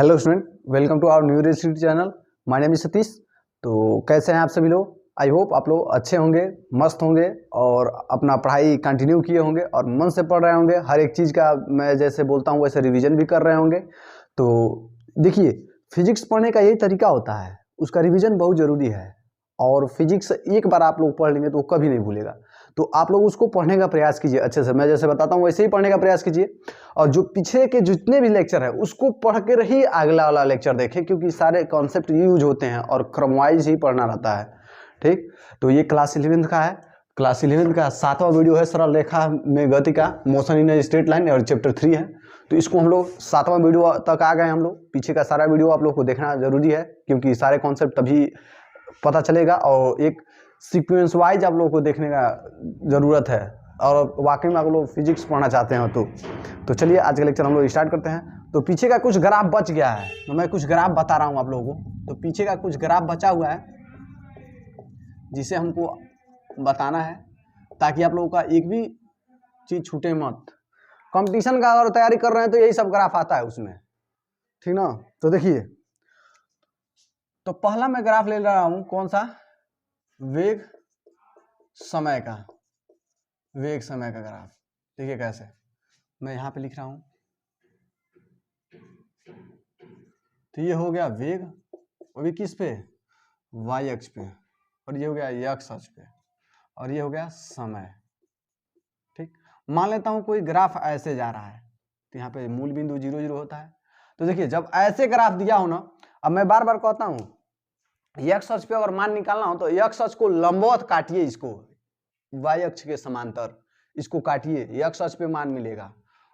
Hello student, welcome to our new recipe channel. My name is Satish. तो कैसे हैं आप सभी लोग? आई होप आप लोग अच्छे होंगे, मस्त होंगे और अपना पढ़ाई कंटिन्यू किए होंगे और मन से पढ़ रहे होंगे। हर एक चीज़ का मैं जैसे बोलता हूँ वैसे रिवीजन भी कर रहे होंगे। तो देखिए, फिजिक्स पढ़ने का यही तरीका होता है, उसका रिवीजन बहुत ज़रूरी है। और फिजिक्स एक बार आप लोग पढ़ लेंगे तो वो कभी नहीं भूलेगा। तो आप लोग उसको पढ़ने का प्रयास कीजिए अच्छे से। मैं जैसे बताता हूँ वैसे ही पढ़ने का प्रयास कीजिए। और जो पीछे के जितने भी लेक्चर है उसको पढ़ कर ही अगला वाला लेक्चर देखें, क्योंकि सारे कॉन्सेप्ट यूज होते हैं और क्रम वाइज ही पढ़ना रहता है। ठीक, तो ये क्लास 11th का है। क्लास 11th का 7वां वीडियो है, सरल रेखा में गति का, motion in a straight line, और चैप्टर 3 है। तो इसको हम लोग 7वां वीडियो तक आ गए हम लोग। पीछे का सारा वीडियो आप लोग को देखना जरूरी है, क्योंकि सारे कॉन्सेप्ट तभी पता चलेगा और एक सीक्वेंस वाइज आप लोगों को देखने का ज़रूरत है। और वाकई में आप लोग फिजिक्स पढ़ना चाहते हैं तो चलिए आज का लेक्चर हम लोग स्टार्ट करते हैं। तो पीछे का कुछ ग्राफ बच गया है, तो मैं कुछ ग्राफ बता रहा हूँ आप लोगों को। तो पीछे का कुछ ग्राफ बचा हुआ है जिसे हमको बताना है, ताकि आप लोगों का एक भी चीज़ छूटे मत। कंपटीशन का अगर तैयारी कर रहे हैं तो यही सब ग्राफ आता है उसमें, ठीक ना। तो देखिए, तो पहला मैं ग्राफ ले रहा हूँ, कौन सा? वेग समय का, वेग समय का ग्राफ। देखिए कैसे, मैं यहाँ पे लिख रहा हूँ। तो ये हो गया वेग, वो भी किस पे? वाई अक्ष पे। और ये हो गया एक्स अक्ष पे, और ये हो गया समय। ठीक, मान लेता हूँ कोई ग्राफ ऐसे जा रहा है, तो यहाँ पे मूल बिंदु 0 0 होता है। तो देखिए, जब ऐसे ग्राफ दिया हो ना, अब मैं बार बार कहता हूँ एक्स अक्ष पे अगर मान निकालना हो तो एक्स अक्ष को लंबवत काटिए, इसको वाई अक्ष के समांतर इसको काटिए, एक्स अक्ष पे मान मिलेगा।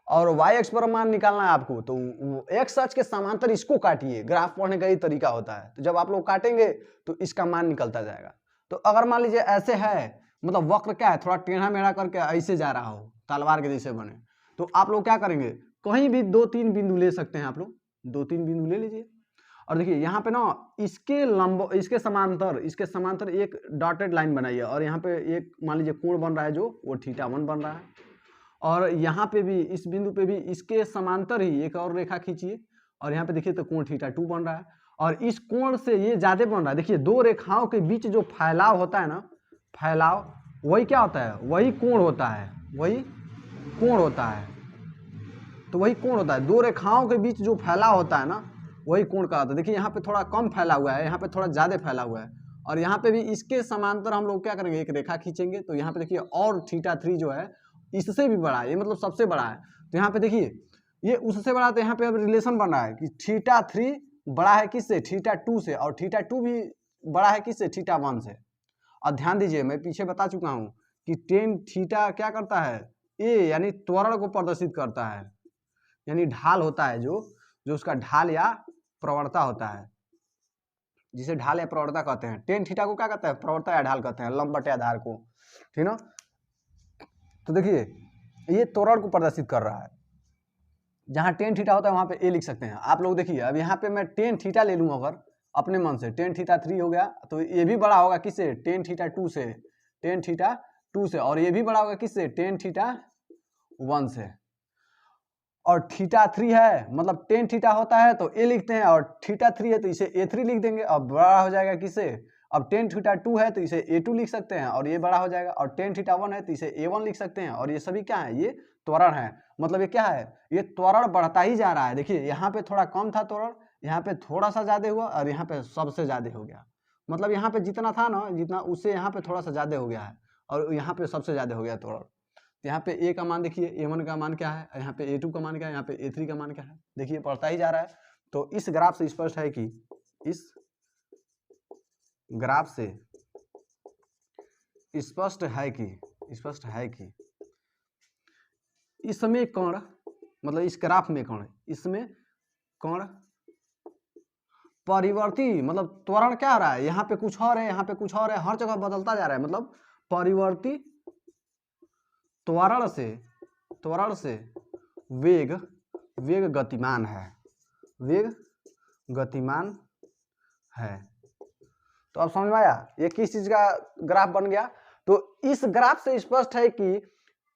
और वाई अक्ष पर मान निकालना है आपको, तो एक्स अक्ष के समांतर इसको काटिए। ग्राफ पढ़ने का ही तरीका होता है। तो जब आप लोग काटेंगे तो इसका मान निकलता जाएगा। तो अगर मान लीजिए ऐसे है, मतलब वक्र क्या है, थोड़ा टेढ़ा मेढ़ा करके ऐसे जा रहा हो, तलवार के जैसे बने, तो आप लोग क्या करेंगे, कहीं भी 2-3 बिंदु ले सकते हैं आप लोग, 2-3 बिंदु ले लीजिए। और देखिए यहाँ पे ना इसके समांतर एक डॉटेड लाइन बनाइए, और यहाँ पे एक मान लीजिए कोण बन रहा है जो वो θ1 बन रहा है। और यहाँ पे भी इस बिंदु पे भी इसके समांतर ही एक और रेखा खींचिए, और यहाँ पे देखिए तो कोण θ2 बन रहा है। और इस कोण से ये ज्यादा बन रहा है। देखिए, दो रेखाओं के बीच जो फैलाव होता है ना, फैलाव, वही क्या होता है, वही कोण होता है, वही कोण होता है। तो वही कोण होता है, दो रेखाओं के बीच जो फैलाव होता है ना, वही कोण का होता है। देखिए यहाँ पे थोड़ा कम फैला हुआ है, यहाँ पे थोड़ा ज्यादा फैला हुआ है। और यहाँ पे भी इसके समांतर हम लोग क्या करेंगे, एक रेखा खींचेंगे। तो यहाँ पे देखिए, और θ3 जो है इससे भी बड़ा है, ये मतलब सबसे बड़ा है। तो यहाँ पे देखिए, ये उससे बड़ा, तो यहाँ पे अब रिलेशन बन रहा है कि θ3 बड़ा है किससे, θ2 से, और θ2 भी बड़ा है किससे, θ1 से। और ध्यान दीजिए, मैं पीछे बता चुका हूँ कि tan थीटा क्या करता है, ए यानी त्वरण को प्रदर्शित करता है, यानी ढाल होता है, जो उसका ढाल या प्रवणता होता है, जिसे ढाल या प्रवणता कहते हैं। टेन थीटा को क्या कहते हैं, प्रवणता या ढाल कहते हैं, लंब बटे आधार को, ठीक ना। तो देखिए, ये त्वरण को प्रदर्शित कर रहा है। जहां टेन थीटा होता है वहां पे ए लिख सकते हैं आप लोग। देखिए, अब यहाँ पे मैं टेन थीटा ले लूँ अगर अपने मन से, टेन θ3 हो गया, तो ये भी बड़ा होगा किससे, टेन θ2 से, टेन θ2 से। और ये भी बड़ा होगा किससे, टेन θ1 से। और θ3 है, मतलब टेन थीटा होता है तो ए लिखते हैं, और θ3 है तो इसे a3 लिख देंगे। अब बड़ा हो जाएगा किससे, अब टेन θ2 है तो इसे a2 लिख सकते हैं, और ये बड़ा हो जाएगा। और टेन θ1 है तो इसे a1 लिख सकते हैं। और ये सभी क्या है, ये त्वरण है। मतलब ये क्या है, ये त्वरण बढ़ता ही जा रहा है। देखिए, यहाँ पे थोड़ा कम था त्वरण, यहाँ पे थोड़ा सा ज्यादा हुआ, और यहाँ पे सबसे ज्यादा हो गया। मतलब यहाँ पे जितना था ना, जितना उससे यहाँ पे थोड़ा सा ज्यादा हो गया है, और यहाँ पे सबसे ज्यादा हो गया त्वरण। यहाँ पे ए का मान देखिए, a1 का मान क्या है, यहाँ पे a2 का मान क्या है, यहाँ पे a3 का मान क्या है। देखिए, बढ़ता ही जा रहा है। तो इस ग्राफ से स्पष्ट है कि, इस ग्राफ से स्पष्ट है कि इसमें कण, मतलब इस ग्राफ में कण, इसमें कण परिवर्ती, मतलब त्वरण क्या हो रहा है, यहाँ पे कुछ और है, यहाँ पे कुछ और है, हर जगह बदलता जा रहा है। मतलब परिवर्ती त्वरण से वेग गतिमान है, वेग गतिमान है। तो अब समझ में आया ये किस चीज का ग्राफ बन गया। तो इस ग्राफ से स्पष्ट है कि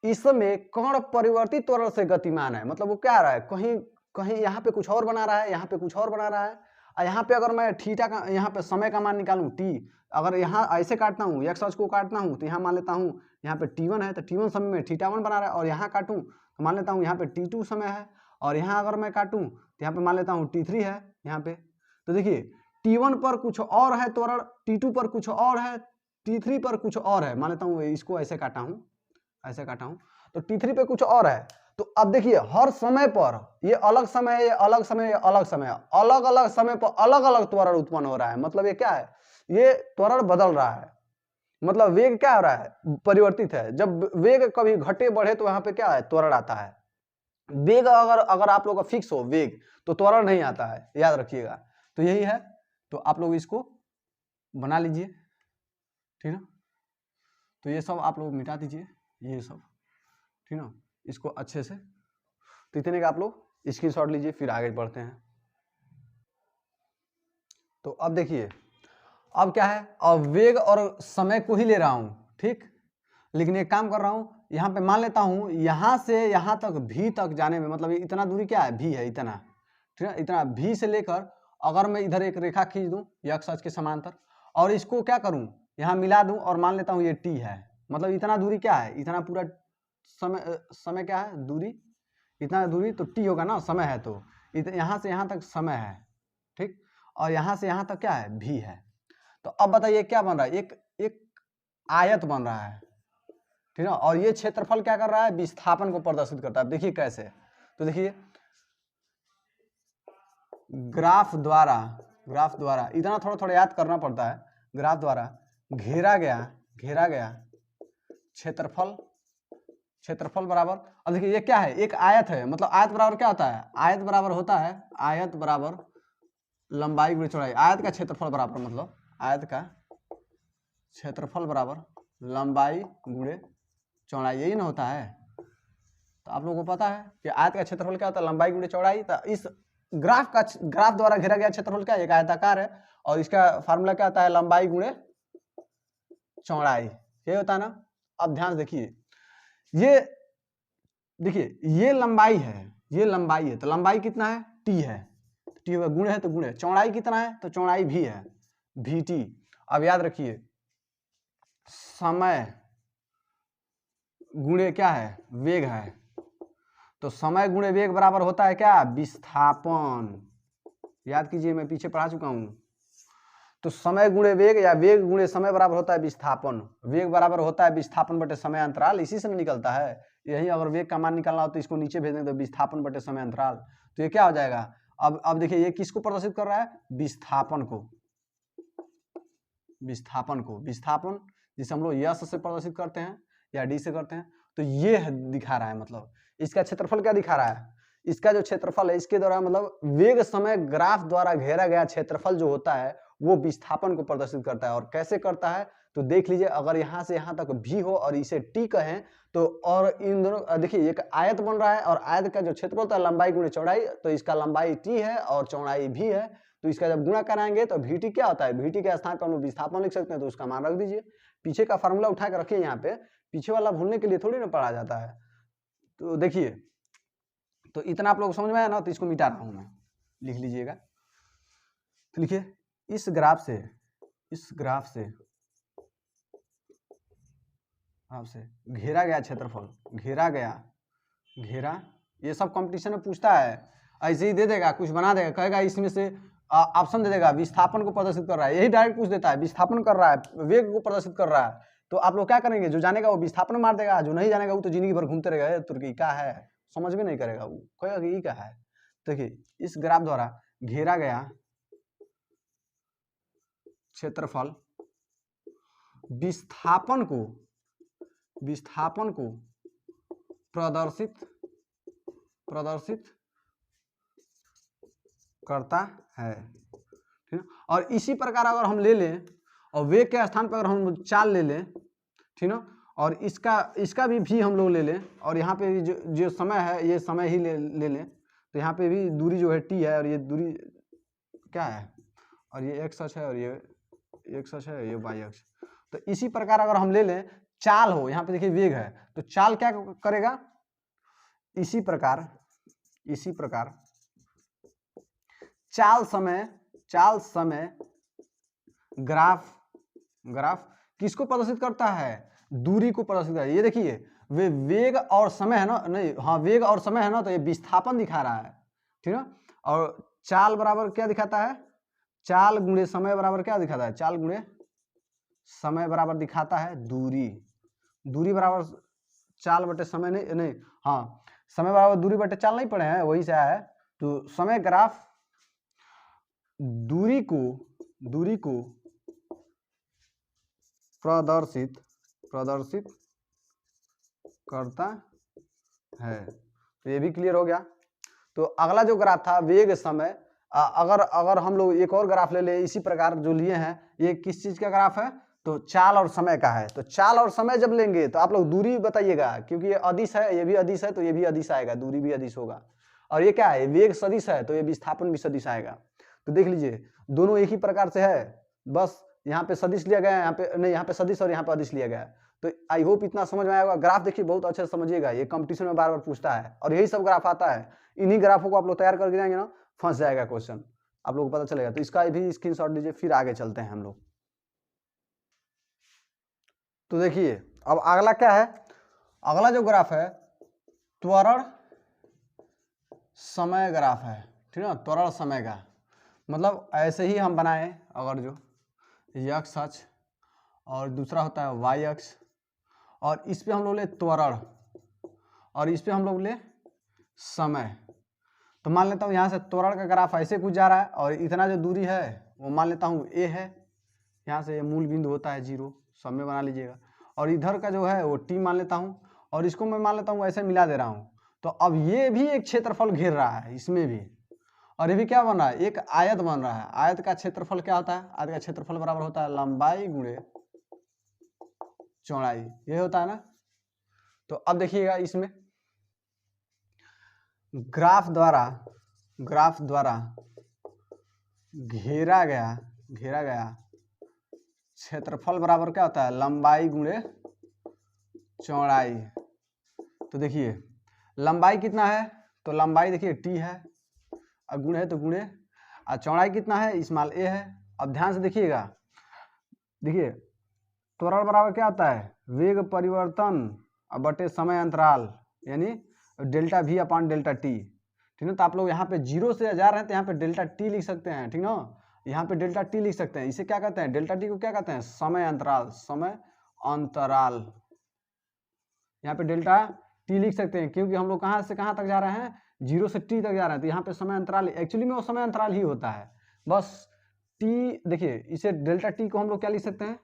इसमें कण परिवर्तित त्वरण से गतिमान है। मतलब वो क्या आ रहा है, कहीं कहीं यहाँ पे कुछ और बना रहा है, यहाँ पे कुछ और बना रहा है। और यहाँ पे अगर मैं थीटा का, यहाँ पे समय का मान निकालूं टी, अगर यहाँ ऐसे काटता हूँ, एक्स अक्ष को काटना हूँ, तो यहाँ मान लेता हूँ यहाँ पे T1 है, तो T1 समय में θ1 बना रहा है। और यहाँ काटूँ तो मान लेता हूँ यहाँ पे T2 समय है, और यहाँ अगर मैं काटूँ तो यहाँ पे मान लेता हूँ T3 है यहाँ पे। तो देखिए T1 पर कुछ और है त्वरण, T2 पर कुछ और है, T3 पर कुछ और है। मान लेता हूँ इसको ऐसे काटा हूँ, ऐसे काटा हूँ, तो T3 पे कुछ और है। तो अब देखिए हर समय पर ये अलग समय है, ये अलग समय, ये अलग समय, अलग अलग समय पर अलग अलग त्वरण उत्पन्न हो रहा है। मतलब ये क्या है, ये त्वरण बदल रहा है, मतलब वेग क्या हो रहा है, परिवर्तित है। जब वेग कभी घटे बढ़े तो यहाँ पे क्या है, त्वरण आता है। वेग अगर आप लोग का फिक्स हो वेग, तो त्वरण नहीं आता है, याद रखिएगा। तो यही है, तो आप लोग इसको बना लीजिए, ठीक ना। तो ये सब आप लोग मिटा दीजिए, ये सब, ठीक ना, इसको अच्छे से। तो इतने का आप लोग स्क्रीनशॉट लीजिए, फिर आगे बढ़ते हैं। तो अब देखिए, अब क्या है, अब वेग और समय को ही ले रहा हूं, ठीक। लेकिन एक काम कर रहा हूं, यहाँ पे मान लेता हूं यहाँ से यहाँ तक भी तक जाने में, मतलब इतना दूरी क्या है, भी है, इतना, ठीक है। इतना भी से लेकर अगर मैं इधर एक रेखा खींच दूं एक्स अक्ष के समांतर, और इसको क्या करूं, यहाँ मिला दूं, और मान लेता हूं ये टी है, मतलब इतना दूरी क्या है, इतना पूरा समय क्या है, दूरी, इतना दूरी तो टी होगा ना, समय है। तो यहाँ से यहाँ तक समय है, ठीक, और यहाँ से यहाँ तक क्या है, भी है। तो अब बताइए क्या बन रहा है, एक आयत बन रहा है, ठीक है। और ये क्षेत्रफल क्या कर रहा है, विस्थापन को प्रदर्शित करता है। देखिए कैसे, तो देखिए ग्राफ द्वारा इतना थोड़ा थोड़ा याद करना पड़ता है। ग्राफ द्वारा घेरा गया क्षेत्रफल बराबर, अब देखिए ये क्या है, एक आयत है, मतलब आयत बराबर क्या होता है, आयत बराबर होता है, आयत बराबर लंबाई गुणे चौड़ाई। आयत का क्षेत्रफल बराबर, मतलब आयत का क्षेत्रफल बराबर लंबाई गुणे चौड़ाई, यही ना होता है। तो आप लोगों को पता है कि आयत का क्षेत्रफल क्या होता है, लंबाई गुणे चौड़ाई। तो इस ग्राफ द्वारा घेरा गया क्षेत्रफल क्या है, एक आयताकार है, और इसका फार्मूला क्या होता है, लंबाई गुणे चौड़ाई, ये होता है ना। अब ध्यान देखिए, ये देखिए ये लंबाई है, तो लंबाई कितना है, टी है, टी होगा, गुणे है तो गुणे, चौड़ाई कितना है, तो चौड़ाई भी है, भी टी। अब याद रखिए समय गुणे क्या है, वेग है, तो समय गुणे वेग बराबर होता है क्या, विस्थापन। याद कीजिए, मैं पीछे पढ़ा चुका हूं। तो समय गुणे वेग या वेग गुणे समय बराबर होता है विस्थापन। वेग बराबर होता है विस्थापन बटे समय अंतराल, इसी से निकलता है। यही अगर वेग का मान निकालना हो तो इसको नीचे भेज दें, तो विस्थापन बटे समय अंतराल। तो ये क्या हो जाएगा, अब देखिए ये किसको प्रदर्शित कर रहा है, विस्थापन को, विस्थापन जिसे हम लोग यश से प्रदर्शित करते हैं या डी से करते हैं। तो ये दिखा रहा है, मतलब इसका क्षेत्रफल क्या दिखा रहा है, इसका जो क्षेत्रफल है इसके द्वारा, मतलब वेग समय ग्राफ द्वारा घेरा गया क्षेत्रफल जो होता है वो विस्थापन को प्रदर्शित करता है। और कैसे करता है, तो देख लीजिए, अगर यहाँ से यहाँ तक भी हो और इसे टी कहें, तो और इन दोनों देखिए एक आयत बन रहा है, और आयत का जो क्षेत्रफल होता है लंबाई गुणे चौड़ाई, तो इसका लंबाई टी है और चौड़ाई भी है। तो इसका जब गुणा कराएंगे तो वी टी क्या होता है, वी टी के स्थान पर हम लोग विस्थापन लिख सकते हैं, तो उसका मान रख दीजिए। पीछे का फार्मूला उठा के रखिए, यहाँ पे पीछे वाला भूलने के लिए थोड़ी ना पढ़ा जाता है। तो देखिए, तो इतना आप लोग समझ में आया ना, तो इसको मिटा रहा हूं मैं, लिख लीजिएगा। तो लिखिए, इस ग्राफ से घेरा गया क्षेत्रफल, घेरा, ये सब कंपटीशन में पूछता है, ऐसे ही दे देगा, कुछ बना देगा, कहेगा इसमें से ऑप्शन दे देगा, विस्थापन को प्रदर्शित कर रहा है, यही डायरेक्ट पूछ देता है, विस्थापन कर रहा है, वेग को प्रदर्शित कर रहा है। तो आप लोग क्या करेंगे, जो जानेगा वो विस्थापन मार देगा, जो नहीं जानेगा वो तो जिंदगी भर घूमते रहेगा, तुर्की क्या है, समझ भी नहीं करेगा, वो कहेगा कि ये क्या है। देखिए, इस ग्राफ द्वारा घेरा गया क्षेत्रफल विस्थापन को प्रदर्शित करता है, ठीक है। और इसी प्रकार अगर हम ले लें और वेग के स्थान पर अगर हम चाल ले लें, ठीक ना, और इसका भी हम लोग ले लें, और यहाँ पे भी जो समय है ये समय ही ले लें, तो यहाँ पे भी दूरी जो है टी है, और ये दूरी क्या है, और ये एक्स अक्ष है, और ये एक्स अक्ष है, ये वाई अक्ष। तो इसी प्रकार अगर हम ले लें, चाल हो, यहाँ पे देखिए वेग है, तो चाल क्या करेगा, इसी प्रकार चाल समय ग्राफ किसको प्रदर्शित करता है? दूरी को प्रदर्शित करता है। ये देखिए वे वेग और समय है ना, नहीं हाँ वेग और समय है ना, तो ये विस्थापन दिखा रहा है, ठीक है। और चाल बराबर क्या दिखाता है? चाल गुणे समय बराबर क्या दिखाता है? चाल गुणे समय बराबर दिखाता है दूरी बराबर चाल बटे समय, नहीं हाँ समय बराबर दूरी बटे चाल नहीं पढ़े हैं, वही से आया है। तो समय ग्राफ दूरी को प्रदर्शित करता है। तो ये भी क्लियर हो गया। तो अगला जो ग्राफ था वेग समय, अगर हम लोग एक और ग्राफ ले ले इसी प्रकार जो लिए हैं, ये किस चीज का ग्राफ है? तो चाल और समय का है। तो चाल और समय जब लेंगे तो आप लोग दूरी बताइएगा, क्योंकि ये अदिश है, ये भी अदिश है, तो ये भी अदिश आएगा, दूरी भी अदिश होगा। और ये क्या है? वेग सदिश है, तो ये विस्थापन भी सदिश आएगा। तो देख लीजिए दोनों एक ही प्रकार से है, बस यहाँ पे सदिश लिया गया है, यहाँ पे नहीं, यहाँ पे सदिश और यहाँ पे अदिश लिया गया है। तो आई होप इतना समझ में आएगा। ग्राफ देखिए बहुत अच्छे से समझिएगा, ये कंपटीशन में बार बार पूछता है और यही सब ग्राफ आता है। इन्हीं ग्राफों को आप लोग तैयार करके जाएंगे ना, फंस जाएगा क्वेश्चन, आप लोगों को पता चलेगा। तो इसका भी स्क्रीनशॉट लीजिए, फिर आगे चलते हैं हम लोग। तो देखिए अब अगला क्या है? अगला जो ग्राफ है त्वरण समय ग्राफ है, ठीक है ना। त्वरण समय का मतलब ऐसे ही हम बनाए, अगर जो x अक्ष और दूसरा होता है y अक्ष, और इस पे हम लोग ले त्वरण और इस पे हम लोग ले समय। तो मान लेता हूँ यहाँ से त्वरण का ग्राफ ऐसे कुछ जा रहा है और इतना जो दूरी है वो मान लेता हूँ a है, यहाँ से ये मूल बिंदु होता है 0, सब में बना लीजिएगा। और इधर का जो है वो t मान लेता हूँ, और इसको मैं मान लेता हूँ ऐसे मिला दे रहा हूँ। तो अब ये भी एक क्षेत्रफल घेर रहा है इसमें भी, और ये भी क्या बन रहा है? एक आयत बन रहा है। आयत का क्षेत्रफल क्या होता है? आयत का क्षेत्रफल बराबर होता है लंबाई गुणे चौड़ाई, ये होता है ना। तो अब देखिएगा इसमें ग्राफ द्वारा घेरा गया क्षेत्रफल बराबर क्या होता है? लंबाई गुणे चौड़ाई। तो देखिए लंबाई कितना है? तो लंबाई देखिए t है, और गुणे है तो गुणे, और चौड़ाई कितना है? स्मॉल a है। अब ध्यान से देखिएगा, देखिए त्वरण बराबर क्या होता है? वेग परिवर्तन बटे समय अंतराल, यानी delta v upon delta T, ठीक है। तो आप लोग यहाँ पे 0 से जा रहे हैं तो यहाँ पे डेल्टा टी लिख सकते हैं, ठीक ना। यहाँ पे डेल्टा टी लिख सकते हैं। इसे क्या कहते हैं? डेल्टा टी को क्या कहते हैं? समय अंतराल। यहाँ पे डेल्टा टी लिख सकते हैं, क्योंकि हम लोग कहाँ से कहाँ तक जा रहे हैं? 0 से t तक जा रहे हैं। तो यहाँ पे समय अंतराल, एक्चुअली में वो समय अंतराल ही होता है। बस t, देखिए इसे डेल्टा टी को हम लोग क्या लिख सकते हैं?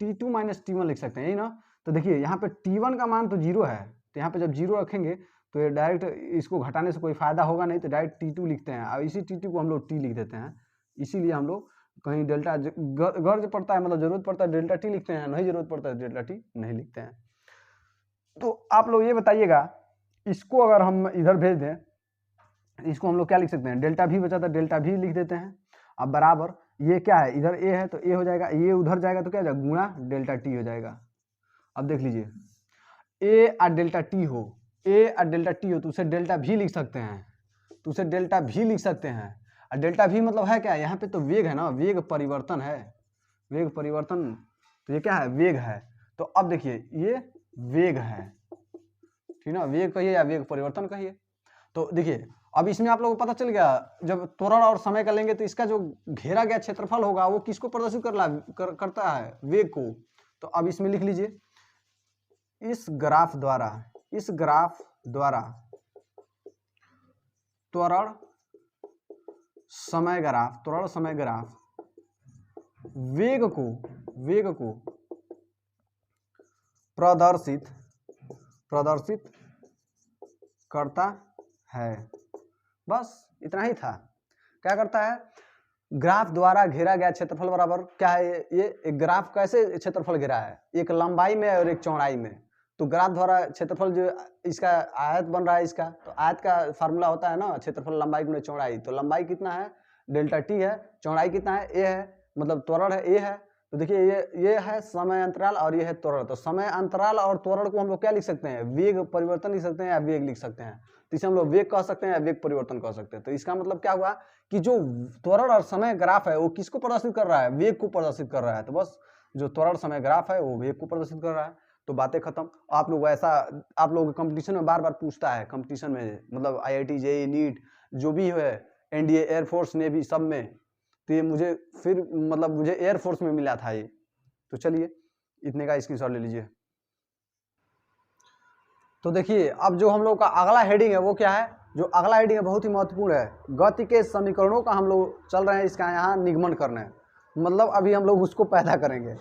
t2 माइनस t1 लिख सकते हैं, यही ना। तो देखिए यहाँ पे t1 का मान तो 0 है, तो यहाँ पे जब 0 रखेंगे तो ये डायरेक्ट इसको घटाने से कोई फायदा होगा नहीं, तो डायरेक्ट t2 लिखते हैं, और इसी t2 को हम लोग t लिख देते हैं। इसीलिए हम लोग कहीं डेल्टा गर्ज पड़ता है, मतलब जरूरत पड़ता है डेल्टा t लिखते हैं, नहीं जरूरत पड़ता है डेल्टा t नहीं लिखते हैं। तो आप लोग ये बताइएगा, इसको अगर हम इधर भेज दें, इसको हम लोग क्या लिख सकते हैं? डेल्टा भी बचा था, डेल्टा भी लिख देते हैं। अब बराबर ये क्या है? इधर a है तो a हो जाएगा, ये उधर जाएगा तो क्या हो जाएगा? गुणा डेल्टा t हो जाएगा। अब देख लीजिए a और डेल्टा t हो, तो उसे डेल्टा भी लिख सकते हैं, और डेल्टा भी मतलब है क्या? यहाँ पे तो वेग है ना, वेग परिवर्तन है, तो ये क्या है? वेग है। तो अब देखिए ये वेग है, ठीक ना, वेग कहिए या वेग परिवर्तन कहिए। तो देखिए अब इसमें आप लोगों को पता चल गया, जब त्वरण और समय का लेंगे तो इसका जो घेरा गया क्षेत्रफल होगा वो किसको प्रदर्शित करता है? वेग को। तो अब इसमें लिख लीजिए, इस ग्राफ द्वारा त्वरण समय ग्राफ वेग को प्रदर्शित करता है। बस इतना ही था। क्या करता है? ग्राफ द्वारा घेरा गया क्षेत्रफल बराबर क्या है? ये एक ग्राफ कैसे क्षेत्रफल घेरा है? एक लंबाई में और एक चौड़ाई में। तो ग्राफ द्वारा क्षेत्रफल जो इसका आयत बन रहा है इसका, तो आयत का फार्मूला होता है ना, क्षेत्रफल लंबाई गुणे चौड़ाई। तो लंबाई कितना है? डेल्टा टी है, चौड़ाई कितना है? ए है, मतलब त्वरण है ए है, तो देखिए ये है समय अंतराल और ये है त्वरण। तो समय अंतराल और त्वरण को हम लोग क्या लिख सकते हैं, वेग परिवर्तन लिख सकते हैं या वेग लिख सकते हैं। तो इसे हम लोग वेग कह सकते हैं या वेग परिवर्तन कह सकते हैं। तो इसका मतलब क्या हुआ कि जो त्वरण और समय ग्राफ है वो किसको प्रदर्शित कर रहा है, वेग को प्रदर्शित कर रहा है। तो बस जो त्वरण समय ग्राफ है वो वेग को प्रदर्शित कर रहा है। तो बातें खत्म। आप लोग ऐसा, आप लोग कंपटीशन में बार बार पूछता है, कंपटीशन में मतलब IIT JEE नीट जो भी है, NDA एयरफोर्स नेवी सब में। तो ये मुझे फिर मतलब मुझे एयरफोर्स में मिला था ये। तो चलिए इतने का स्क्रीनशॉट ले लीजिए। तो देखिए अब जो हम लोग का अगला हेडिंग है वो क्या है, जो अगला हेडिंग है बहुत ही महत्वपूर्ण है। गति के समीकरणों का हम लोग चल रहे हैं इसका यहाँ निगमन करने, मतलब अभी हम लोग उसको पैदा करेंगे।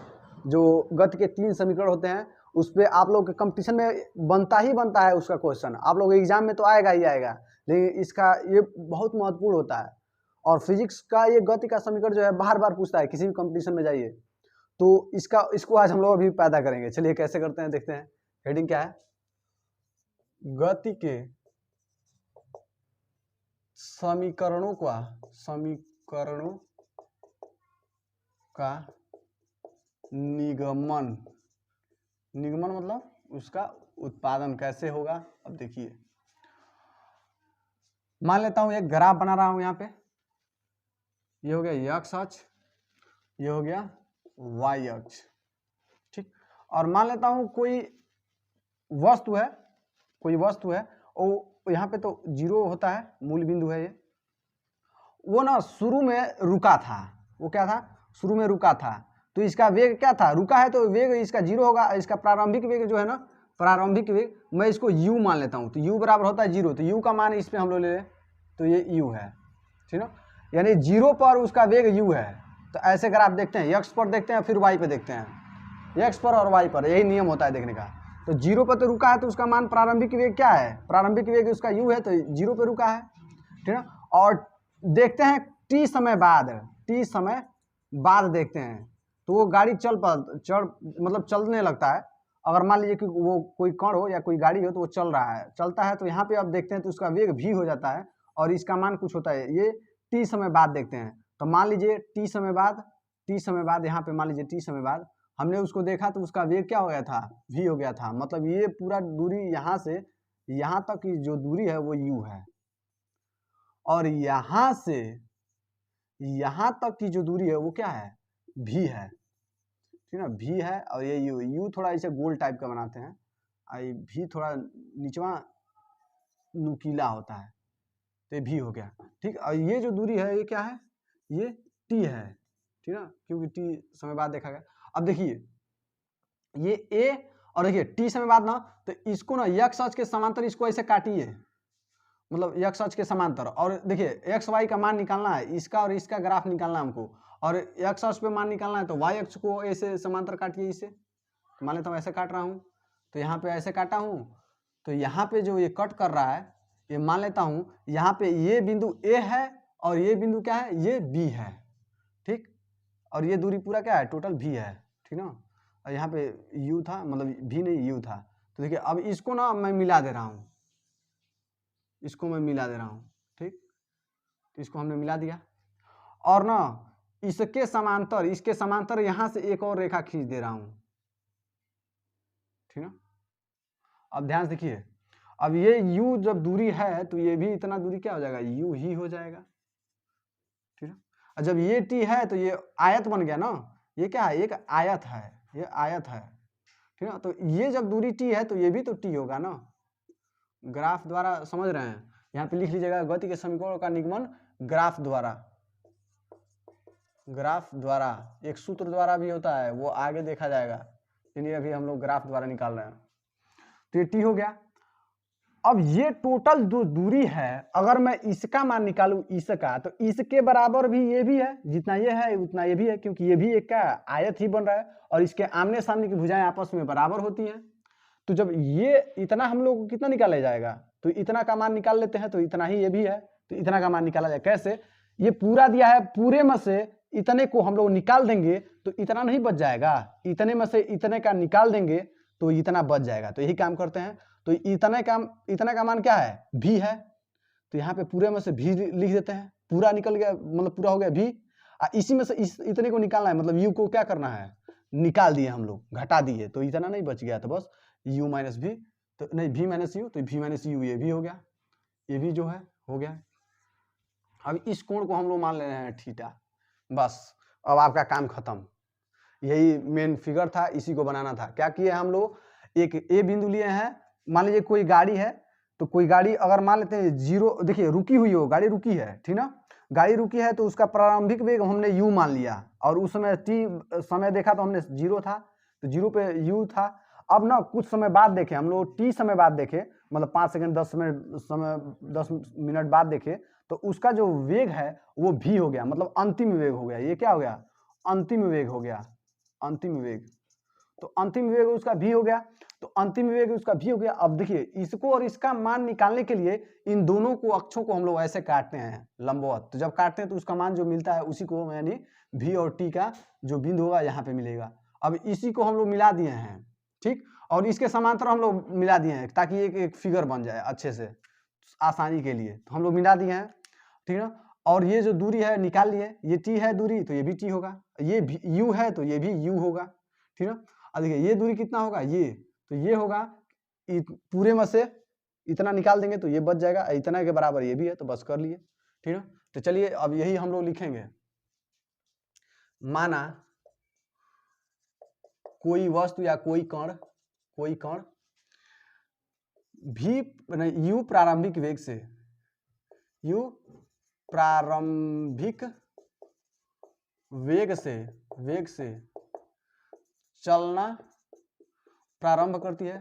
जो गति के 3 समीकरण होते हैं उस पर आप लोग के कंपटीशन में बनता ही बनता है उसका क्वेश्चन। आप लोग एग्जाम में तो आएगा ही आएगा, लेकिन इसका ये बहुत महत्वपूर्ण होता है। और फिजिक्स का ये गति का समीकरण जो है बार बार पूछता है, किसी भी कंपटीशन में जाइए। तो इसको आज हम लोग अभी पैदा करेंगे। चलिए कैसे करते हैं देखते हैं। हेडिंग क्या है, गति के समीकरणों का निगमन। निगमन मतलब उसका उत्पादन कैसे होगा। अब देखिए मान लेता हूं एक ग्राफ बना रहा हूं यहाँ पे, ये हो गया x अक्ष, ये हो गया y अक्ष, ठीक। और मान लेता हूं कोई वस्तु है और यहाँ पे तो 0 होता है, मूल बिंदु है ये। वो ना शुरू में रुका था, वो क्या था, शुरू में रुका था। तो इसका वेग क्या था, रुका है तो वेग इसका 0 होगा। इसका प्रारंभिक वेग जो है ना, प्रारंभिक वेग मैं इसको u मान लेता हूँ। तो u बराबर होता है 0, तो u का मान इस पे हम लोग ले लें तो ये u है, ठीक ना। यानी 0 पर उसका वेग u है। तो ऐसे अगर आप देखते हैं x पर देखते हैं फिर y पे देखते हैं, x पर और y पर, यही नियम होता है देखने का। तो 0 पर तो रुका है तो उसका मान प्रारंभिक वेग क्या है, प्रारंभिक वेग उसका u है, तो 0 पे रुका है, ठीक ना। और देखते हैं t समय बाद देखते हैं तो वो गाड़ी मतलब चलने लगता है। अगर मान लीजिए कि वो कोई कण हो या कोई गाड़ी हो तो वो चलता है। तो यहाँ पे अब देखते हैं तो उसका वेग v हो जाता है और इसका मान कुछ होता है। ये t समय बाद देखते हैं। तो मान लीजिए t समय बाद यहाँ पे मान लीजिए t समय बाद हमने उसको देखा तो उसका वेग क्या हो गया था, v हो गया था। मतलब ये पूरा दूरी यहाँ से यहाँ तक की जो दूरी है वो u है, और यहाँ से यहाँ तक की जो दूरी है वो क्या है, v है, ठीक ना। v है और ये u थोड़ा इसे गोल टाइप का बनाते हैं, आई v थोड़ा निचवा नुकीला होता है, तो ये v हो गया, ठीक। और ये जो दूरी है ये क्या है, ये t है, ठीक ना, क्योंकि t समय बाद देखा गया। अब देखिए ये a और देखिए t समय बाद ना, तो इसको ना x अक्ष के समांतर इसको ऐसे काटिए, मतलब x अक्ष के समांतर। और देखिए x y का मान निकालना है, इसका और इसका ग्राफ निकालना है हमको, और x अक्ष पे मान निकालना है। तो y अक्ष को ऐसे समांतर काटिए इसे। तो मान लेता हूँ ऐसे काट रहा हूँ, तो यहाँ पे ऐसे काटा हूँ, तो यहाँ पे जो ये कट कर रहा है ये मान लेता हूँ यहाँ पे ये बिंदु a है और ये बिंदु क्या है, ये b है, ठीक। और ये दूरी पूरा क्या है, टोटल v है, ठीक ना। और यहाँ पे u था, मतलब v नहीं u था। तो देखिए अब इसको ना मैं मिला दे रहा हूँ, ठीक। तो इसको हमने मिला दिया और ना इसके समांतर यहां से एक और रेखा खींच दे रहा हूं, ठीक ना। अब ध्यान से देखिए, अब ये u जब दूरी है तो ये भी इतना दूरी क्या हो जाएगा, u ही हो जाएगा, ठीक है। और जब ये t है तो ये आयत बन गया ना, ये क्या है, एक आयत है, ये आयत है, ठीक है। तो ये जब दूरी t है तो ये भी तो t होगा ना। ग्राफ द्वारा समझ रहे हैं, यहाँ पे लिख लीजिएगा गति के समीकरणों का निगमन ग्राफ द्वारा। एक सूत्र द्वारा भी होता है, वो आगे देखा जाएगा, इसलिए अभी हम लोग ग्राफ द्वारा निकाल रहे हैं। तो ये t हो गया। अब ये टोटल जो दूरी है अगर मैं इसका मान निकालूं इसका, तो इसके बराबर भी ये भी है, जितना ये है उतना ये भी है, क्योंकि ये भी एक का आयत ही बन रहा है और इसके आमने सामने की भुजाएं आपस में बराबर होती हैं। तो जब ये इतना हम लोग को कितना निकाला जाएगा, तो इतना का मान निकाल लेते हैं, तो इतना ही ये भी है, तो इतना का मान निकाला जाए। कैसे, ये पूरा दिया है, पूरे में से इतने को हम लोग निकाल देंगे तो इतना नहीं बच जाएगा, इतने में से इतने का निकाल देंगे तो इतना बच जाएगा। तो यही काम करते हैं। तो इतने का मान क्या है, v है। तो यहाँ पे पूरे में से v लिख देते हैं, पूरा निकल गया, मतलब पूरा हो गया v। इसी में से इतने को निकालना है, मतलब u को क्या करना है, निकाल दिए हम लोग, घटा दिए, तो इतना नहीं बच गया, तो बस u माइनस v, तो नहीं v माइनस u, तो v माइनस u ये भी हो गया, ये भी जो है हो गया। अब इस कोण को हम लोग मान ले रहे हैं थीटा, बस अब आपका काम खत्म। यही मेन फिगर था, इसी को बनाना था। क्या किए हम लोग, एक ए बिंदु लिए हैं, मान लीजिए कोई गाड़ी है, तो कोई गाड़ी अगर मान लेते हैं जीरो, देखिए रुकी हुई हो, गाड़ी रुकी है, ठीक ना, गाड़ी रुकी है, तो उसका प्रारंभिक वेग हमने u मान लिया, और उस समय t समय देखा तो हमने 0 था, तो 0 पे u था। अब ना कुछ समय बाद देखे हम लोग, t समय बाद देखे, मतलब 5 सेकंड 10 मिनट बाद देखे, तो उसका जो वेग है वो v हो गया, मतलब अंतिम वेग हो गया। ये क्या हो गया, अंतिम वेग हो गया, अंतिम वेग। तो अंतिम वेग उसका v हो गया, तो अंतिम वेग उसका v हो गया। अब देखिए इसको और इसका मान निकालने के लिए इन दोनों को अक्षों को हम लोग ऐसे काटते हैं लंबवत, तो जब काटते हैं तो उसका मान जो मिलता है उसी को, यानी v और t का जो बिंदु होगा यहाँ पे मिलेगा। अब इसी को हम लोग मिला दिए हैं, ठीक, और इसके समांतर हम लोग मिला दिए हैं ताकि एक फिगर बन जाए अच्छे से, आसानी के लिए, तो हम लोग मिला दिए हैं, ठीक है। और ये जो दूरी है निकाल लिए, ये t है दूरी, तो ये भी t होगा, ये भी u है तो ये भी u होगा, ठीक है। अब देखिए ये दूरी कितना होगा, ये, तो ये होगा पूरे में से इतना निकाल देंगे तो ये बच जाएगा, इतना के बराबर ये भी है, तो बस कर लिए, ठीक है। तो चलिए अब यही हम लोग लिखेंगे, माना कोई वस्तु या कोई कण u प्रारंभिक वेग से, u प्रारंभिक वेग से चलना प्रारंभ करती है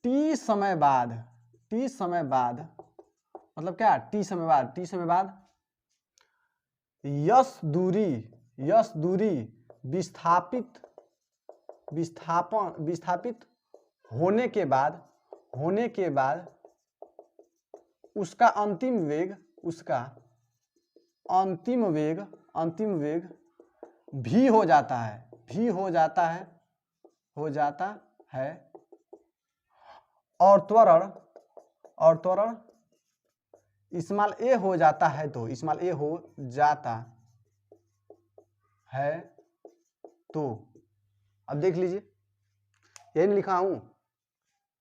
t समय बाद, मतलब क्या, t समय बाद यस दूरी विस्थापित होने के बाद उसका अंतिम वेग v हो जाता है, और त्वरण इस्माल a हो जाता है, तो इस्माल a हो जाता है, तो अब देख लीजिए, यही नहीं लिखा हूं,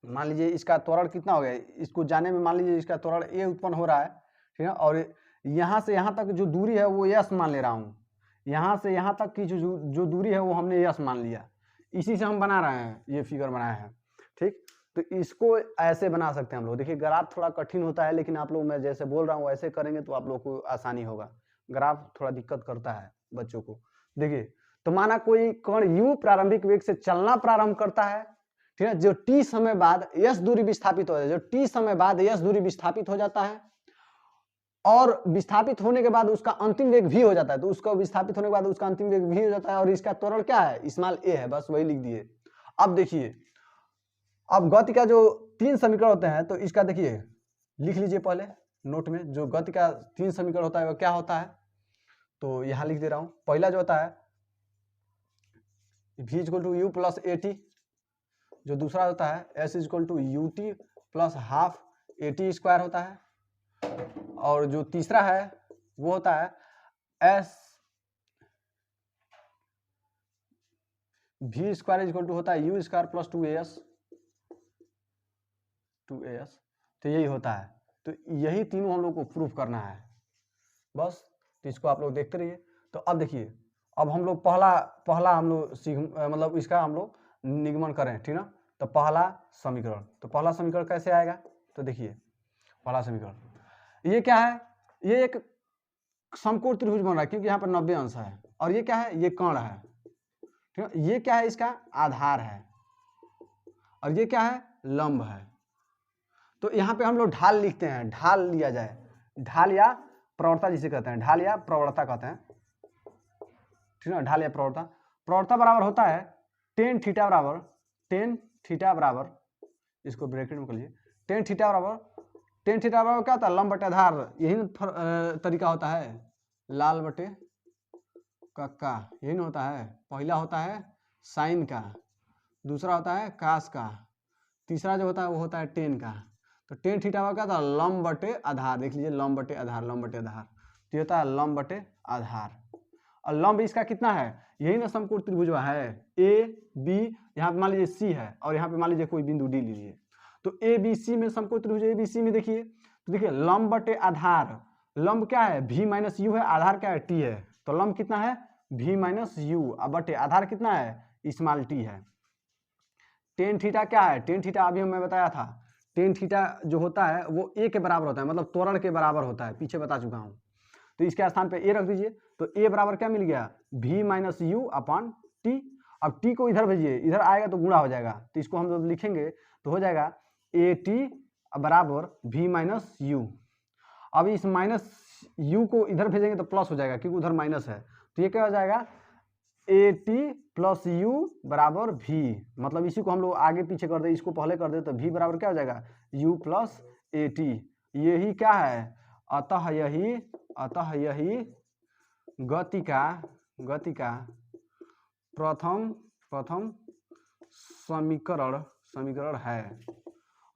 मान लीजिए इसका त्वरण कितना हो गया, इसको जाने में मान लीजिए इसका त्वरण a उत्पन्न हो रहा है, ठीक है, और यहां से यहां तक जो दूरी है वो s मान ले रहा हूं, यहां से यहां तक की जो दूरी है वो हमने s मान लिया, इसी से हम बना रहे हैं, ये फिगर बनाए हैं, ठीक। तो इसको ऐसे बना सकते हैं हम लोग। देखिए ग्राफ थोड़ा कठिन होता है, लेकिन आप लोग मैं जैसे बोल रहा हूँ ऐसे करेंगे तो आप लोग को आसानी होगा, ग्राफ थोड़ा दिक्कत करता है बच्चों को। देखिए तो माना कोई कण u प्रारंभिक वेग से चलना प्रारंभ करता है, ठीक है, जो t समय बाद s दूरी विस्थापित हो जाता है, जो t समय बाद s दूरी विस्थापित हो जाता है, और विस्थापित होने के बाद उसका अंतिम वेग v हो जाता है, तो उसका विस्थापित होने के बाद उसका अंतिम वेग v हो जाता है, और इसका त्वरण क्या है, स्मॉल a है, बस वही लिख दिए। अब देखिए, अब गति का जो 3 समीकरण होते हैं, तो इसका देखिए लिख लीजिए पहले नोट में, जो गति का 3 समीकरण होता है वो क्या होता है, तो यहां लिख दे रहा हूं। पहला जो होता है v equal to u plus a t, जो दूसरा होता है s equal to u t plus half a t square होता है, और जो तीसरा है वो होता है s v square equal to होता है u स्क्वायर प्लस 2as, तो यही होता है। तो यही तीनों हम लोग को प्रूफ करना है बस, तो इसको आप लोग देखते रहिए। तो अब देखिए, अब हम लोग पहला हम लोग मतलब इसका हम लोग निगमन करें, ठीक ना। तो पहला समीकरण कैसे आएगा, तो देखिए पहला समीकरण ये क्या है, ये एक समकोण त्रिभुज बन रहा है क्योंकि यहाँ पर 90 अंश है, और ये क्या है, ये कण है, ठीक है, ये क्या है, इसका आधार है, और ये क्या है, लंब है। तो यहाँ पे हम लोग ढाल लिखते हैं, ढाल लिया जाए, ढाल या प्रवणता जिसे कहते हैं, ढाल या प्रवणता कहते हैं, ठीक है, ढाल या प्रवणता बराबर होता है टेन थीटा बराबर, इसको ब्रैकेट में कर लीजिए, टेन थीटा बराबर क्या होता है, लंब बटे आधार, यही तरीका होता है, लाल बटे कक्का, यही ना होता है। पहला होता है साइन का, दूसरा होता है कास का, तीसरा जो होता है वो होता है टेन का। तो टेन थीटा क्या था, लंब बटे आधार। देख लीजिए लंब बटे आधार, लंब बटे आधार, तो ये होता है लंब बटे आधार। और लंब इसका कितना है, यही ना समकोण त्रिभुज है, ए बी, यहाँ पे मान लीजिए सी है और यहाँ पे मान लीजिए कोई बिंदु डी लीजिए, तो ए बी सी में समकोण त्रिभुज ए बी सी में देखिए, तो देखिए लंब बटे आधार, लंब क्या है v माइनस यू है, आधार क्या है t है, तो लंब कितना है v माइनस यू, अब बटे आधार कितना है स्मॉल t है। टेन थीटा क्या है, टेन थीटा अभी मैं बताया था, टेन थीटा जो होता है वो a के बराबर होता है, मतलब त्वरण के बराबर होता है, पीछे बता चुका हूँ। तो इसके स्थान पे a रख दीजिए, तो a बराबर क्या मिल गया v minus you upon T. अब t को इधर भेजिए, इधर आएगा तो गुणा हो जाएगा, तो इसको हम जब लिखेंगे तो हो जाएगा ए टी बराबर v माइनस यू। अब इस माइनस u को इधर भेजेंगे तो प्लस हो जाएगा क्योंकि उधर माइनस है, तो ये क्या हो जाएगा ए टी प्लस यू बराबर v, मतलब इसी को हम लोग आगे पीछे कर दे, इसको पहले कर दे तो v बराबर क्या हो जाएगा u प्लस ए टी। यही क्या है, अतः यही गति का प्रथम समीकरण है।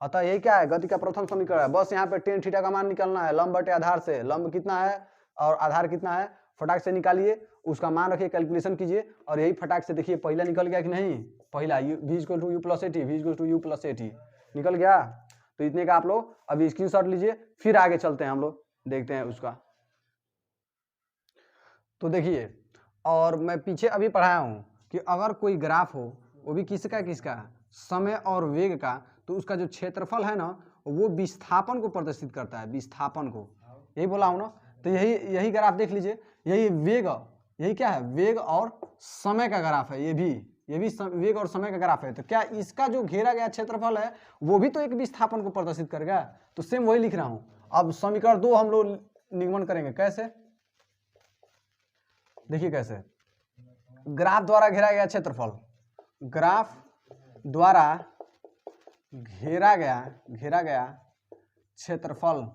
अतः यही क्या है, गति का प्रथम समीकरण है। बस यहाँ पे टेन थीटा का मान निकालना है, लंब बटे आधार से, लंब कितना है और आधार कितना है फटाक से निकालिए, उसका मान रखिए, कैलकुलेशन कीजिए, और यही फटाक से देखिए पहला निकल गया कि नहीं, पहला v equal to u plus a t, v equal to u plus a t निकल गया। तो इतने का आप लोग अभी स्क्रीनशॉट लीजिए, फिर आगे चलते हैं, हम लोग देखते हैं उसका। तो देखिए, और मैं पीछे अभी पढ़ाया हूँ कि अगर कोई ग्राफ हो, वो भी किसका समय और वेग का, तो उसका जो क्षेत्रफल है ना वो विस्थापन को प्रदर्शित करता है, विस्थापन को, यही बोला हूँ ना। तो यही ग्राफ देख लीजिए, यही वेग, यही क्या है वेग और समय का ग्राफ है, ये भी वेग और समय का ग्राफ है। तो क्या इसका जो घेरा गया क्षेत्रफल है वो भी तो एक विस्थापन को प्रदर्शित करेगा, तो सेम वही लिख रहा हूं। अब समीकरण 2 हम लोग निगमन करेंगे, कैसे देखिए कैसे, ग्राफ द्वारा घेरा गया क्षेत्रफल, ग्राफ द्वारा घेरा गया क्षेत्रफल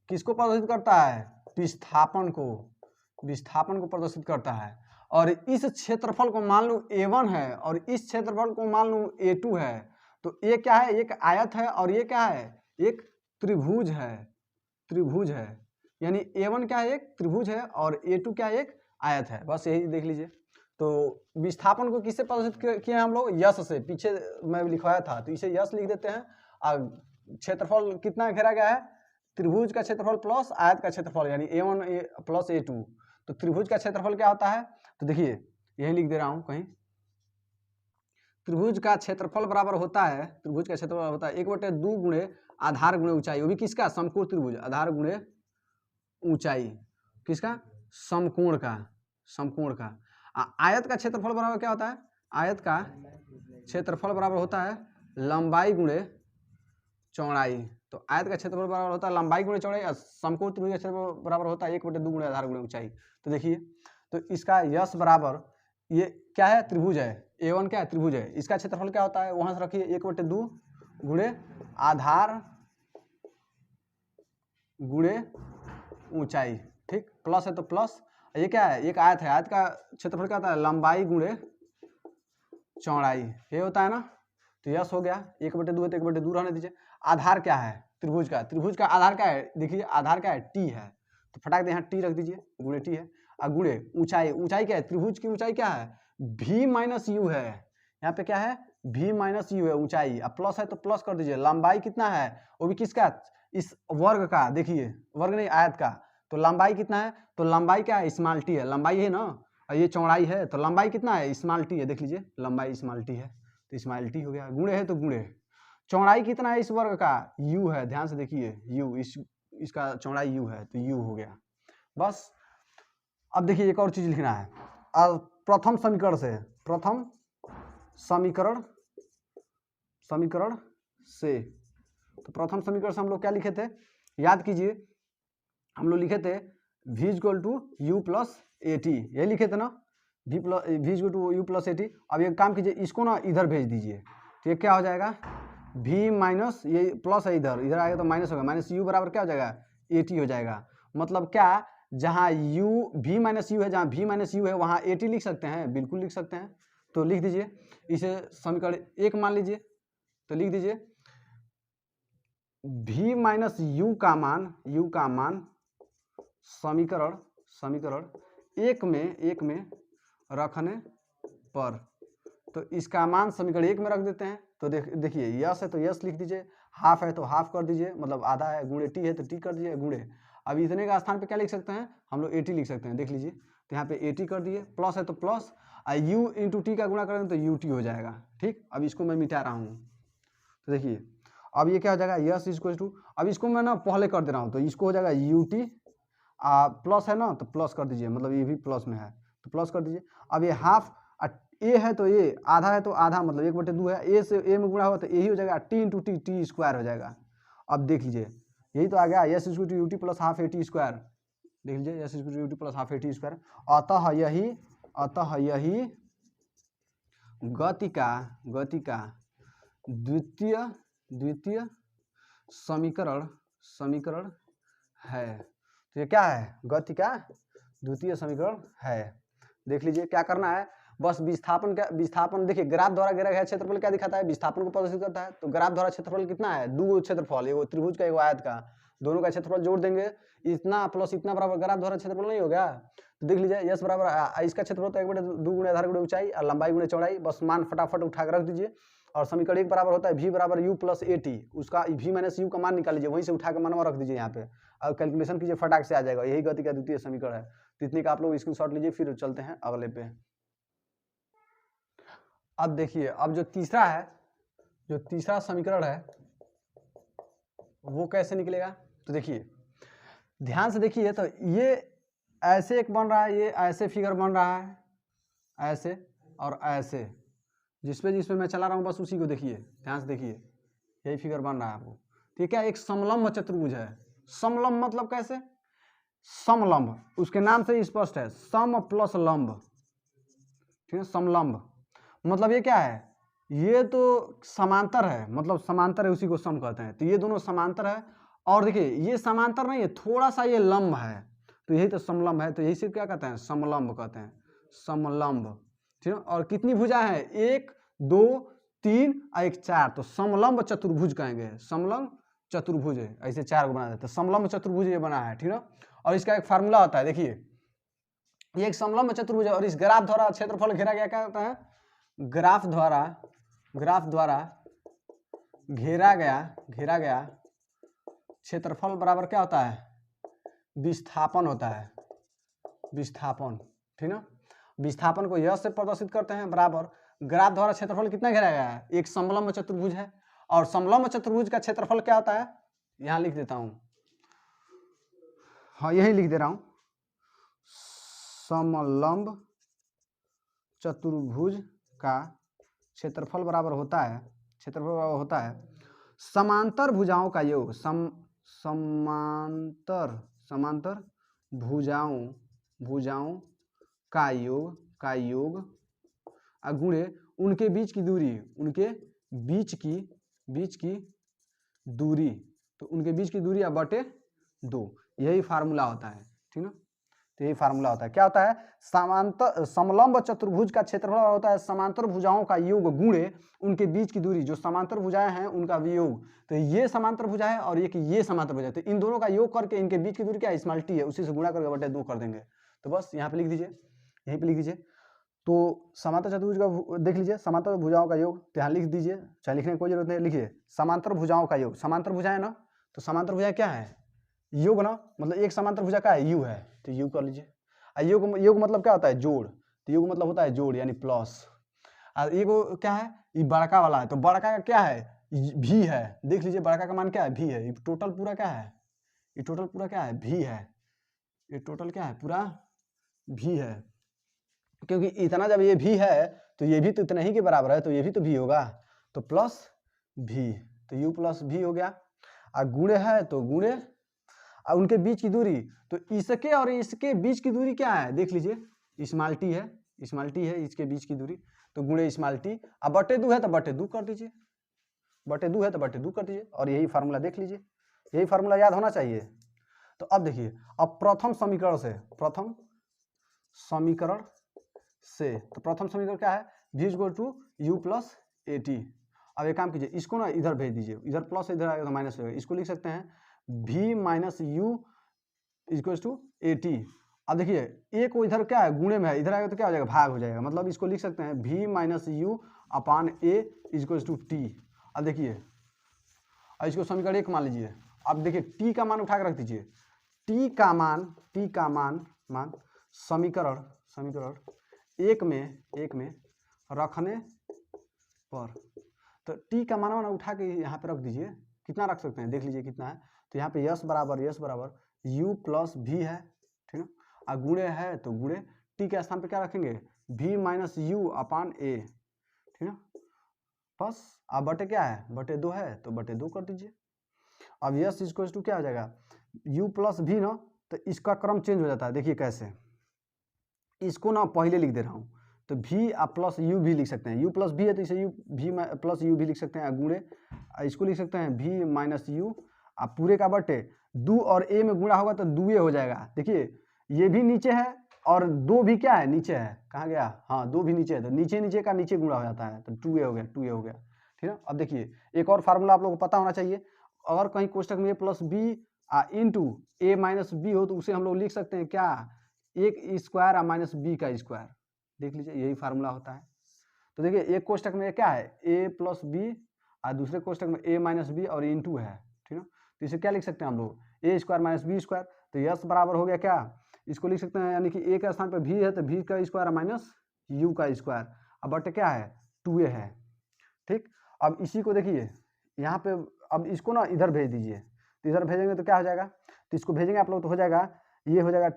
किसको प्रदर्शित करता है, विस्थापन को प्रदर्शित करता है। और इस क्षेत्रफल को मान लो a1 है और इस क्षेत्रफल को मान लो a2 है, तो ये क्या है, एक आयत है और ये क्या है, एक त्रिभुज है, यानी a1 क्या है, एक त्रिभुज है, और a2 क्या है, एक आयत है। बस यही देख लीजिए। तो विस्थापन को किससे प्रदर्शित किया हम लोग, यश से, पीछे मैं लिखवाया था, तो इसे यश लिख देते हैं। और क्षेत्रफल कितना घेरा गया है, त्रिभुज का क्षेत्रफल प्लस आयत का क्षेत्रफल, यानी a1 प्लस a2। तो त्रिभुज का क्षेत्रफल क्या होता है, तो देखिए यही लिख दे रहा हूं कहीं, त्रिभुज का क्षेत्रफल बराबर होता है, त्रिभुज का क्षेत्रफल होता है 1/2 गुणे आधार गुणे ऊंचाई, वो भी किसका, समकोण त्रिभुज, आधार गुणे ऊंचाई, किसका, समकोण का। आयत का क्षेत्रफल बराबर क्या होता है, आयत का क्षेत्रफल बराबर होता है लंबाई गुणे चौड़ाई। तो आयत का क्षेत्रफल बराबर होता है लंबाई गुणे चौड़ाई, और समकोण त्रिभुज का क्षेत्रफल बराबर होता है 1/2 गुणे आधार गुणे ऊंचाई। तो देखिए, तो इसका यश बराबर, ये क्या है, त्रिभुज है, a1 क्या है, त्रिभुज है, इसका क्षेत्रफल क्या होता है, वहां से रखिए 1/2 गुणे आधार गुणे ऊंचाई, ठीक, प्लस है तो प्लस, ये क्या है, एक आयत है, आयत का क्षेत्रफल क्या होता है, लंबाई गुणे चौड़ाई, ये होता है ना। तो यश हो गया, 1/2 है तो 1/2 रहने दीजिए। आधार क्या है, त्रिभुज का आधार क्या है, देखिए आधार क्या है, टी है, तो फटाक दे यहाँ टी रख दीजिए, गुणे टी है। और गुणे ऊंचाई क्या है, त्रिभुज की ऊंचाई क्या है, v माइनस यू है, यहाँ पे क्या है, v माइनस यू है ऊंचाई, अब प्लस है तो प्लस कर दीजिए। लंबाई कितना है, वो भी किसका, इस वर्ग का, देखिए वर्ग नहीं आयत का, तो लंबाई कितना है, तो लंबाई क्या है, स्मॉल टी है, लंबाई है ना, और ये चौड़ाई है, तो लंबाई कितना है, स्मॉल टी है, देख लीजिए लंबाई स्मॉल टी है, तो स्मॉल टी हो गया। गुणे है तो गुणे, चौड़ाई कितना है इस वर्ग का, u है, ध्यान से देखिए u, इसका चौड़ाई u है, तो u हो गया। बस अब देखिए एक और चीज लिखना है, अब प्रथम समीकरण से, तो प्रथम समीकरण से हम लोग क्या लिखे थे, याद कीजिए, हम लोग लिखे थे v equal to u plus a t, यही लिखे थे ना, v equal to u plus a t. अब एक काम कीजिए, इसको ना इधर भेज दीजिए, तो ये क्या हो जाएगा, v माइनस, ये प्लस है, इधर आएगा तो माइनस होगा, माइनस यू बराबर क्या हो जाएगा, ए टी हो जाएगा। मतलब क्या, जहाँ v माइनस यू है, जहाँ v माइनस यू है वहाँ ए टी लिख सकते हैं, बिल्कुल लिख सकते हैं, तो लिख दीजिए, इसे समीकरण 1 मान लीजिए, तो लिख दीजिए v माइनस यू का मान समीकरण एक में रखने पर, तो इसका मान समीकरण एक में रख देते हैं। तो देखिए यस है तो यस लिख दीजिए, हाफ है तो हाफ कर दीजिए, मतलब आधा है, गुणे टी है तो टी कर दीजिए गुणे। अब इतने का स्थान पे क्या लिख सकते हैं हम लोग, 80 लिख सकते हैं। देख लीजिए तो यहाँ पे 80 कर दिए, प्लस है तो प्लस, u इंटू टी का गुणा करेंगे तो यू टी हो जाएगा। ठीक, अब इसको मैं मिटा रहा हूँ। तो देखिए अब ये क्या हो जाएगा, यस इक्वल टू, अब इसको मैं ना पहले कर दे रहा हूँ, तो इसको हो जाएगा यू टी, प्लस है ना तो प्लस कर दीजिए, मतलब ये भी प्लस में है तो प्लस कर दीजिए। अब ये हाफ, ए है तो ए, आधा है तो आधा, मतलब 1/2 है, ए से ए में गुणा हुआ तो यही हो जाएगा, t into t, t square हो जाएगा। अब देख लीजिए यही तो आ गया, s equal to u t plus half a t square. देख लीजिए s equal to u t plus half a t square. अतः यही गति का द्वितीय समीकरण है। तो ये क्या है, गति का द्वितीय समीकरण है। देख लीजिए क्या करना है, बस विस्थापन देखिए, ग्राफ द्वारा घेरा गया क्षेत्रफल क्या दिखाता है, विस्थापन को प्रदर्शित करता है। तो ग्राफ द्वारा क्षेत्रफल कितना है, दो क्षेत्रफल, एगो त्रिभुज का एगो आयत का, दोनों का क्षेत्रफल जोड़ देंगे, इतना प्लस इतना बराबर ग्राफ द्वारा क्षेत्रफल नहीं हो गया। तो देख लीजिए यस बराबर, इसका क्षेत्रफल तो 1/2 गुणे आधार गुणे ऊंचाई और लंबाई गुणे चौड़ाई, बस मान फटाफट उठा कर रख दीजिए। और समीकरण एक बराबर होता है v बराबर u प्लस ए टी, उसका v माइनस यू का मान निकाल लीजिए, वहीं से उठा के मानवा रख दीजिए यहाँ पे, और कैलकुलेशन कीजिए, फटाक से आ जाएगा। यही गति का द्वितीय समीकरण है। तो इतने का आप लोग स्क्रीनशॉट लीजिए, फिर चलते हैं अगले पे। अब देखिए अब जो तीसरा समीकरण है वो कैसे निकलेगा। तो देखिए ध्यान से देखिए, तो ये ऐसे एक बन रहा है, ये ऐसे फिगर बन रहा है, ऐसे और ऐसे, जिसपे मैं चला रहा हूँ बस उसी को देखिए, ध्यान से देखिए, यही फिगर बन रहा है आपको। ठीक है, एक समलंब चतुर्भुज है। समलंब मतलब कैसे, समलंब उसके नाम से स्पष्ट है, सम प्लस लंब। ठीक है, समलंब मतलब ये क्या है, ये तो समांतर है, मतलब समांतर है, उसी को सम कहते हैं। तो ये दोनों समांतर है, और देखिए ये समांतर नहीं है, थोड़ा सा ये लंब है, तो यही तो समलंब है। तो यही से क्या कहते हैं, समलंब कहते हैं, समलंब। ठीक है, और कितनी भुजा है, 1 2 3 और 1 4, तो समलंब चतुर्भुज कहेंगे, समलंब चतुर्भुज है, ऐसे 4 को बना देते हैं, समलंब चतुर्भुज ये बना है। ठीक है, और इसका एक फार्मूला होता है, देखिए ये एक समलंब चतुर्भुज है, और इस ग्राफ द्वारा क्षेत्रफल घेरा गया, क्या होता है, ग्राफ द्वारा घेरा गया क्षेत्रफल बराबर क्या होता है, विस्थापन होता है, विस्थापन। ठीक ना, विस्थापन को यह से प्रदर्शित करते हैं, बराबर ग्राफ द्वारा क्षेत्रफल कितना घेरा गया है, एक समलंब चतुर्भुज है, और समलंब चतुर्भुज का क्षेत्रफल क्या होता है, यहां लिख देता हूं, हाँ यही लिख दे रहा हूं, समलंब चतुर्भुज का क्षेत्रफल बराबर होता है समांतर भुजाओं का योग, समांतर भुजाओं का योग गुणे उनके बीच की दूरी, तो उनके बीच की दूरी बटे 2, यही फार्मूला होता है। ठीक ना, तो यही फार्मूला होता है, क्या होता है, समलंब चतुर्भुज का क्षेत्रफल होता है समांतर भुजाओं का योग गुणे उनके बीच की दूरी, जो समांतर भुजाएं हैं उनका वियोग। तो ये समांतर भुजा है और ये समांतर भुजा है, तो इन दोनों का योग करके इनके बीच की दूरी क्या है, स्मॉल टी है, उसी से गुणा करके बटे 2 कर देंगे। तो बस यहाँ पे लिख दीजिए, यहीं पे लिख दीजिए। तो समांतर चतुर्भुज का देख लीजिए, समांतर भुजाओं का योग, तो यहाँ लिख दीजिए, चाहे लिखने की कोई जरूरत नहीं, लिखिए समांतर भुजाओं का योग, समांतर भुजा है ना, तो समांतर भुजा क्या है, योग ना, मतलब एक समांतर भुजा का है, यू है, तो यू कर लीजिए। योग मतलब क्या होता है, जोड़, तो योग मतलब होता है जोड़, यानी प्लस। और ये क्या है, ये बड़का वाला है, तो बड़का का क्या है, भी है, देख लीजिए बड़का का मान क्या है, भी है, ये टोटल पूरा क्या है, ये टोटल पूरा क्या है, भी है, ये टोटल क्या है, पूरा भी है, क्योंकि इतना जब ये भी है तो ये भी तो इतना ही के बराबर है, तो ये भी तो भी होगा, तो प्लस भी, तो यू प्लस भी हो गया। और गुणे है तो गुणे, और उनके बीच की दूरी, तो इसके और इसके बीच की दूरी क्या है, देख लीजिए स्मॉल टी है, इसके बीच की दूरी, तो गुणे स्मॉल टी, अब बटे 2 है तो बटे 2 कर दीजिए, बटे 2 है तो बटे 2 कर दीजिए, और यही फार्मूला देख लीजिए, यही फार्मूला याद होना चाहिए। तो अब देखिए, अब प्रथम समीकरण से, तो प्रथम समीकरण क्या है, v equal to u plus a t, अब एक काम कीजिए, इसको ना इधर भेज दीजिए, इधर प्लस इधर आएगा तो माइनस होगा। इसको लिख सकते हैं v minus u equals to a t. अब देखिए ए को इधर क्या है, गुणे में है, इधर आएगा तो क्या हो जाएगा, भाग हो जाएगा। मतलब इसको लिख सकते हैं v minus u upon a equals to t. अब देखिए, अब इसको समीकरण 1 मान लीजिए। अब देखिए t का मान उठा के रख दीजिए, t का मान समीकरण 1 में रखने पर, तो t का मान उठा के यहाँ पे रख दीजिए। कितना रख सकते हैं देख लीजिए कितना है। तो यहाँ पे यस बराबर u प्लस वी है, ठीक ना, और गुणे है तो गुणे t के स्थान पे क्या रखेंगे, v माइनस यू अपान ए, ठीक ना, बस। अब बटे क्या है, बटे 2 है तो बटे 2 कर दीजिए। अब यस इक्वल टू क्या हो जाएगा, u प्लस वी ना, तो इसका क्रम चेंज हो जाता है। देखिए कैसे, इसको ना पहले लिख दे रहा हूँ, तो v प्लस यू भी लिख सकते हैं, u प्लस v है तो इसे v प्लस यू भी लिख सकते हैं, गुणे इसको लिख सकते हैं v माइनस यू, अब पूरे का बटे 2 और a में गुणा होगा तो 2a हो जाएगा। देखिए ये भी नीचे है और 2 भी क्या है, नीचे है, कहाँ गया, हाँ 2 भी नीचे है, तो नीचे का नीचे गुणा हो जाता है, तो 2a हो गया, ठीक है। अब देखिए एक और फार्मूला आप लोगों को पता होना चाहिए, अगर कहीं कोष्टक में a plus b into a minus b हो तो उसे हम लोग लिख सकते हैं क्या, एक स्क्वायर और माइनस बी का स्क्वायर। देख लीजिए यही फार्मूला होता है। तो देखिए एक कोष्टक में क्या है, ए प्लस बी, और दूसरे कोष्टक में ए माइनस बी और इंटू है, ठीक है। तो इसे क्या लिख सकते हैं हम लोग, ए स्क्वायर माइनस बी स्क्वायर। तो यस बराबर हो गया क्या, इसको लिख सकते हैं, यानी कि ए के स्थान पर भी है तो भी का स्क्वायर माइनस यू का स्क्वायर, अब बटे क्या है 2a है, ठीक। अब इसी को देखिए यहाँ पे, अब इसको ना इधर भेज दीजिए, तो इधर भेजेंगे तो क्या हो जाएगा, तो इसको भेजेंगे आप लोग तो हो जाएगा, ये हो जाएगा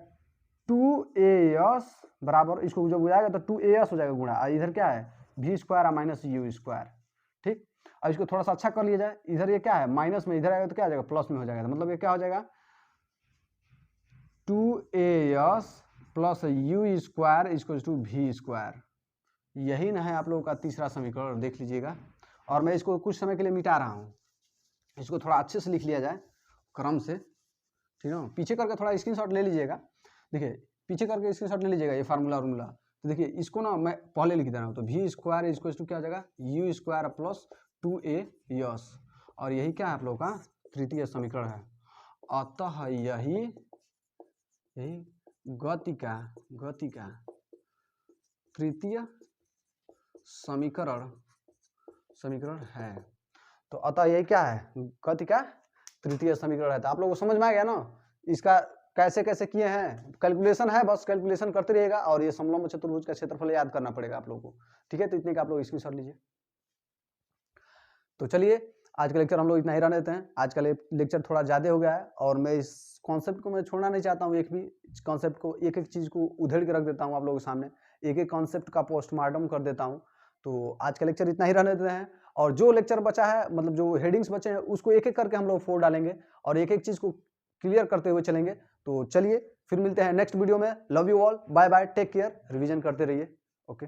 2as बराबर, इसको जब जाएगा तो 2as हो जाएगा गुणा, इधर क्या है v square minus you square, ठीक। अब इसको थोड़ा सा अच्छा कर लिया जाए, इधर ये क्या है माइनस में, इधर आएगा तो क्या हो जाएगा प्लस में हो जाएगा, मतलब ये क्या हो जाएगा 2as plus u square equal to v square. यही ना है आप लोगों का तीसरा समीकरण, देख लीजिएगा। और मैं इसको कुछ समय के लिए मिटा रहा हूँ, इसको थोड़ा अच्छे से लिख लिया जाए क्रम से, ठीक है। पीछे करके थोड़ा स्क्रीनशॉट ले लीजिएगा, देखिए पीछे करके स्क्रीनशॉट ले लीजिएगा ये फार्मूला। तो देखिए इसको ना मैं पहले लिख दे रहा हूँ, तो v स्क्वायर इक्वल टू क्या हो जाएगा u square plus 2a yes, और यही क्या है आप लोगों का तृतीय समीकरण है। अतः यही गति का तृतीय समीकरण है। तो अतः यही क्या है, गति का तृतीय समीकरण है। तो आप लोगों को समझ में आ गया ना, इसका कैसे कैसे किए हैं, कैलकुलेशन है, बस कैलकुलेशन करते रहिएगा। और ये समलंब चतुर्भुज का क्षेत्रफल याद करना पड़ेगा आप लोगों को, ठीक है। तो इतने का आप लोग स्क्रीनशॉट लीजिए। तो चलिए आज का लेक्चर हम लोग इतना ही रहने देते हैं। आज का लेक्चर थोड़ा ज़्यादा हो गया है और मैं इस कॉन्सेप्ट को मैं छोड़ना नहीं चाहता हूँ, एक भी कॉन्सेप्ट को, एक एक चीज़ को उधेड़ के रख देता हूँ आप लोगों के सामने, एक एक कॉन्सेप्ट का पोस्टमार्टम कर देता हूँ। तो आज का लेक्चर इतना ही रहने देते हैं, और जो लेक्चर बचा है, मतलब जो हेडिंग्स बचे हैं, उसको एक एक करके हम लोग 4 डालेंगे और एक एक चीज़ को क्लियर करते हुए चलेंगे। तो चलिए फिर मिलते हैं नेक्स्ट वीडियो में। Love you all, bye bye, take care, revision करते रहिए, ओके।